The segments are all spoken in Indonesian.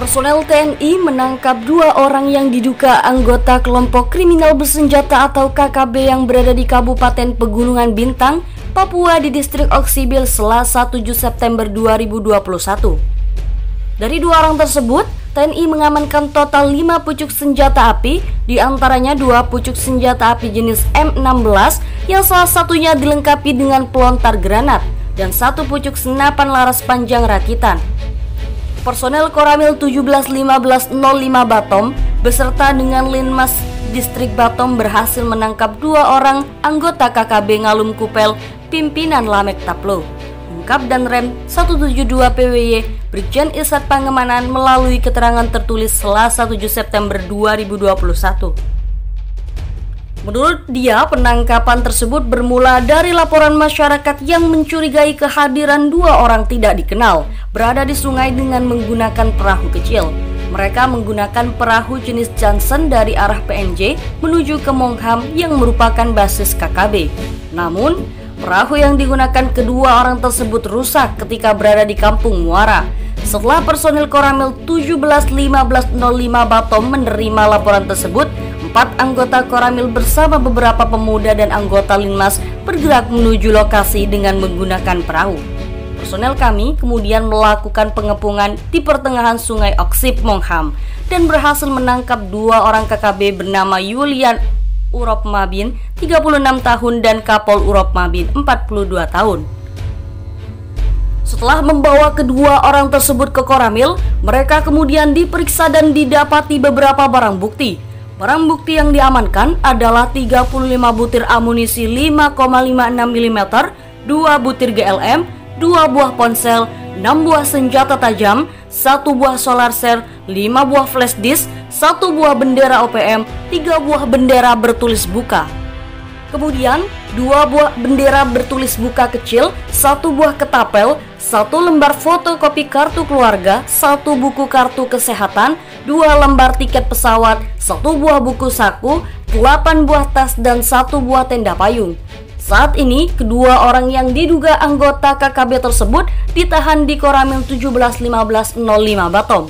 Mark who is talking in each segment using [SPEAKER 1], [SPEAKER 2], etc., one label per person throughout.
[SPEAKER 1] Personel TNI menangkap 2 orang yang diduga anggota kelompok kriminal bersenjata atau KKB yang berada di Kabupaten Pegunungan Bintang, Papua di distrik Oksibil Selasa 7 September 2021. Dari 2 orang tersebut, TNI mengamankan total 5 pucuk senjata api, diantaranya 2 pucuk senjata api jenis M16 yang salah satunya dilengkapi dengan pelontar granat dan 1 pucuk senapan laras panjang rakitan. Personel Koramil 171505 Batom beserta dengan Linmas Distrik Batom berhasil menangkap 2 orang anggota KKB Ngalum Kupel pimpinan Lamek Taplo. Ungkap dan Rem 172 PWY Brigjen Isat Pangemanan melalui keterangan tertulis Selasa 7 September 2021. Menurut dia, penangkapan tersebut bermula dari laporan masyarakat yang mencurigai kehadiran 2 orang tidak dikenal berada di sungai dengan menggunakan perahu kecil. Mereka menggunakan perahu jenis Johnson dari arah PNJ menuju ke Mongham yang merupakan basis KKB. Namun, perahu yang digunakan kedua orang tersebut rusak ketika berada di Kampung Muara. Setelah personil Koramil 171505 Batom menerima laporan tersebut, 4 anggota Koramil bersama beberapa pemuda dan anggota Linmas bergerak menuju lokasi dengan menggunakan perahu. Personel kami kemudian melakukan pengepungan di pertengahan sungai Oksib Mongham dan berhasil menangkap 2 orang KKB bernama Yulian Urop Mabin 36 tahun dan Kapol Urop Mabin 42 tahun. Setelah membawa kedua orang tersebut ke Koramil, mereka kemudian diperiksa dan didapati beberapa barang bukti. Barang bukti yang diamankan adalah 35 butir amunisi 5,56 mm, 2 butir GLM, 2 buah ponsel, 6 buah senjata tajam, 1 buah solar cell, 5 buah flash disk, 1 buah bendera OPM, 3 buah bendera bertulis buka. Kemudian 2 buah bendera bertulis buka kecil, 1 buah ketapel, 1 lembar fotokopi kartu keluarga, 1 buku kartu kesehatan, 2 lembar tiket pesawat, 1 buah buku saku, 8 buah tas dan 1 buah tenda payung. Saat ini, kedua orang yang diduga anggota KKB tersebut ditahan di Koramil 171505 Batom.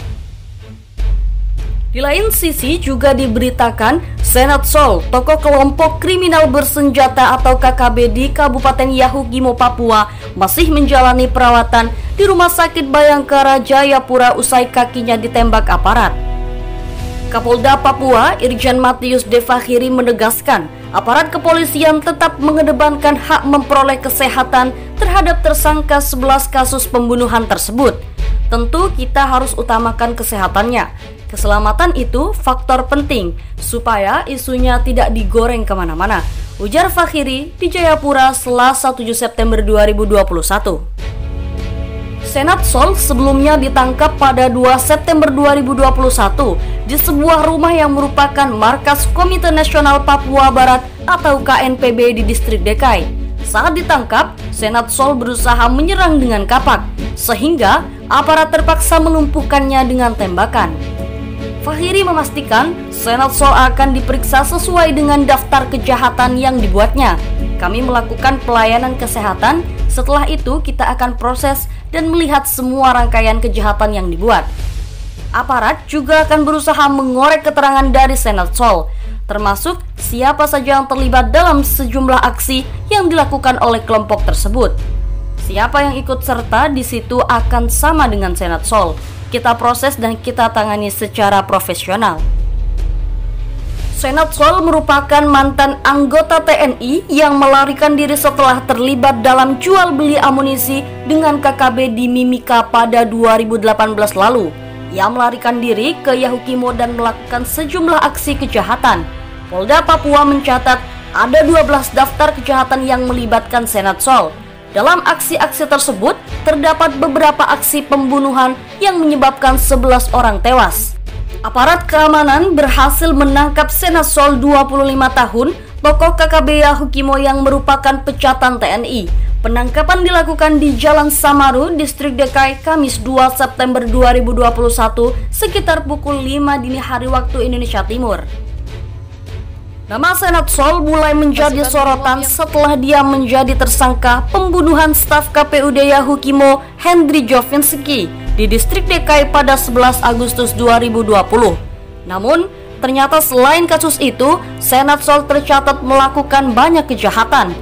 [SPEAKER 1] Di lain sisi juga diberitakan Senat Sol, tokoh kelompok kriminal bersenjata atau KKB di Kabupaten Yahukimo, Papua, masih menjalani perawatan di Rumah Sakit Bayangkara Jayapura usai kakinya ditembak aparat. Kapolda Papua, Irjen Matius Devakhiri menegaskan, aparat kepolisian tetap mengedepankan hak memperoleh kesehatan terhadap tersangka 11 kasus pembunuhan tersebut. Tentu kita harus utamakan kesehatannya. Keselamatan itu faktor penting supaya isunya tidak digoreng kemana-mana, ujar Vakhiri di Jayapura Selasa 7 September 2021. Senat Sol sebelumnya ditangkap pada 2 September 2021 di sebuah rumah yang merupakan markas Komite Nasional Papua Barat atau KNPB di distrik Dekai. Saat ditangkap, Senat Sol berusaha menyerang dengan kapak, sehingga aparat terpaksa melumpuhkannya dengan tembakan. Vakhiri memastikan Senat Sol akan diperiksa sesuai dengan daftar kejahatan yang dibuatnya. Kami melakukan pelayanan kesehatan, setelah itu kita akan proses dan melihat semua rangkaian kejahatan yang dibuat. Aparat juga akan berusaha mengorek keterangan dari Senat Sol, termasuk siapa saja yang terlibat dalam sejumlah aksi yang dilakukan oleh kelompok tersebut. Siapa yang ikut serta di situ akan sama dengan Senat Sol. Kita proses dan kita tangani secara profesional. Senat Sol merupakan mantan anggota TNI yang melarikan diri setelah terlibat dalam jual beli amunisi dengan KKB di Mimika pada 2018 lalu. Ia melarikan diri ke Yahukimo dan melakukan sejumlah aksi kejahatan. Polda Papua mencatat ada 12 daftar kejahatan yang melibatkan Senat Sol. Dalam aksi-aksi tersebut, terdapat beberapa aksi pembunuhan yang menyebabkan 11 orang tewas. Aparat keamanan berhasil menangkap Senat Sol 25 tahun, tokoh KKB Yahukimo yang merupakan pecatan TNI. Penangkapan dilakukan di Jalan Samaru, Distrik Dekai, Kamis 2 September 2021, sekitar pukul 5 dini hari waktu Indonesia Timur. Nama Senat Sol mulai menjadi sorotan setelah dia menjadi tersangka pembunuhan staf KPUD Yahukimo Hendri Jovinski di Distrik DKI pada 11 Agustus 2020. Namun, ternyata selain kasus itu, Senat Sol tercatat melakukan banyak kejahatan.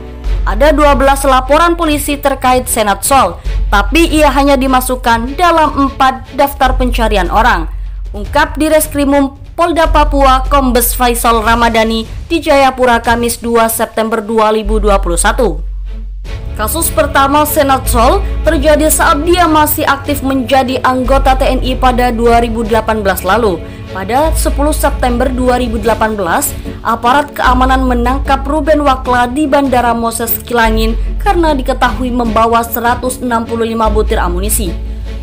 [SPEAKER 1] Ada 12 laporan polisi terkait Senat Sol, tapi ia hanya dimasukkan dalam 4 daftar pencarian orang. Ungkap di Reskrimum Polda Papua Kombes Faisal Ramadhani di Jayapura Kamis 2 September 2021. Kasus pertama Senat Sol terjadi saat dia masih aktif menjadi anggota TNI pada 2018 lalu. Pada 10 September 2018, aparat keamanan menangkap Ruben Wakla di Bandara Moses Kilangin karena diketahui membawa 165 butir amunisi.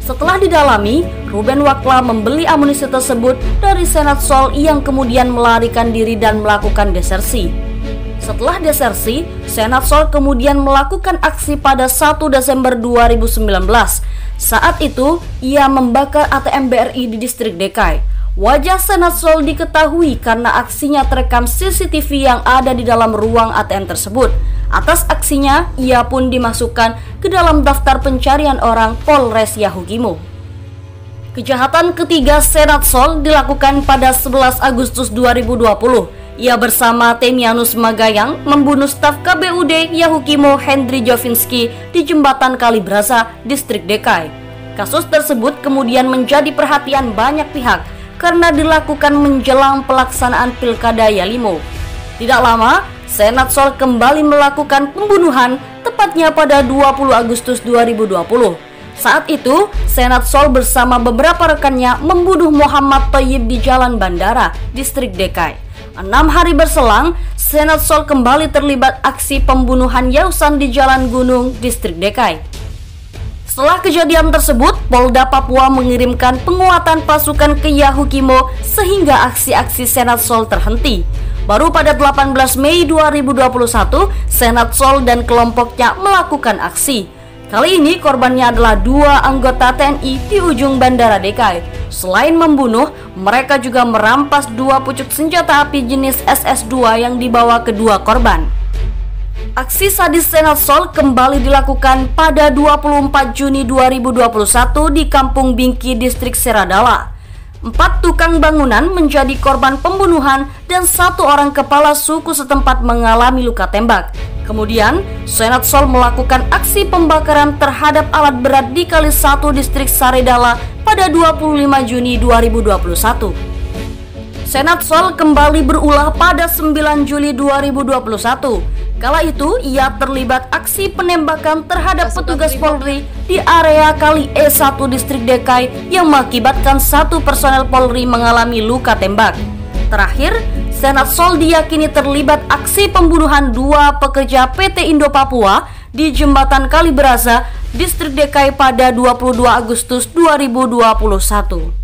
[SPEAKER 1] Setelah didalami, Ruben Wakla membeli amunisi tersebut dari Senat Sol yang kemudian melarikan diri dan melakukan desersi. Setelah desersi, Senat Sol kemudian melakukan aksi pada 1 Desember 2019. Saat itu, ia membakar ATM BRI di Distrik DKI. Wajah Senat Sol diketahui karena aksinya terekam CCTV yang ada di dalam ruang ATM tersebut. Atas aksinya, ia pun dimasukkan ke dalam daftar pencarian orang Polres Yahukimo. Kejahatan ketiga Senat Sol dilakukan pada 11 Agustus 2020. Ia bersama Temianus Magayang membunuh staf KBUD Yahukimo Hendry Jovinski di Jembatan Kalibrasa, Distrik DKI. Kasus tersebut kemudian menjadi perhatian banyak pihak karena dilakukan menjelang pelaksanaan Pilkada Yalimo. Tidak lama, Senat Sol kembali melakukan pembunuhan, tepatnya pada 20 Agustus 2020. Saat itu, Senat Sol bersama beberapa rekannya membunuh Muhammad Thayyib di Jalan Bandara, Distrik DKI. 6 hari berselang, Senat Sol kembali terlibat aksi pembunuhan Yausan di Jalan Gunung, Distrik DKI. Setelah kejadian tersebut, Polda Papua mengirimkan penguatan pasukan ke Yahukimo sehingga aksi-aksi Senat Sol terhenti. Baru pada 18 Mei 2021, Senat Sol dan kelompoknya melakukan aksi. Kali ini korbannya adalah 2 anggota TNI di ujung Bandara DKI. Selain membunuh, mereka juga merampas 2 pucuk senjata api jenis SS-2 yang dibawa kedua korban. Aksi sadis Senat Sol kembali dilakukan pada 24 Juni 2021 di Kampung Bingki, Distrik Seradala. 4 tukang bangunan menjadi korban pembunuhan dan 1 orang kepala suku setempat mengalami luka tembak. Kemudian, Senat Sol melakukan aksi pembakaran terhadap alat berat di Kali 1 Distrik Saredala pada 25 Juni 2021. Senat Sol kembali berulah pada 9 Juli 2021. Kala itu, ia terlibat aksi penembakan terhadap petugas Polri di area Kali E1 Distrik DKI yang mengakibatkan 1 personel Polri mengalami luka tembak. Terakhir, Senat Sol diyakini terlibat aksi pembunuhan 2 pekerja PT Indo Papua di Jembatan Kalibrasa, Distrik DKI pada 22 Agustus 2021.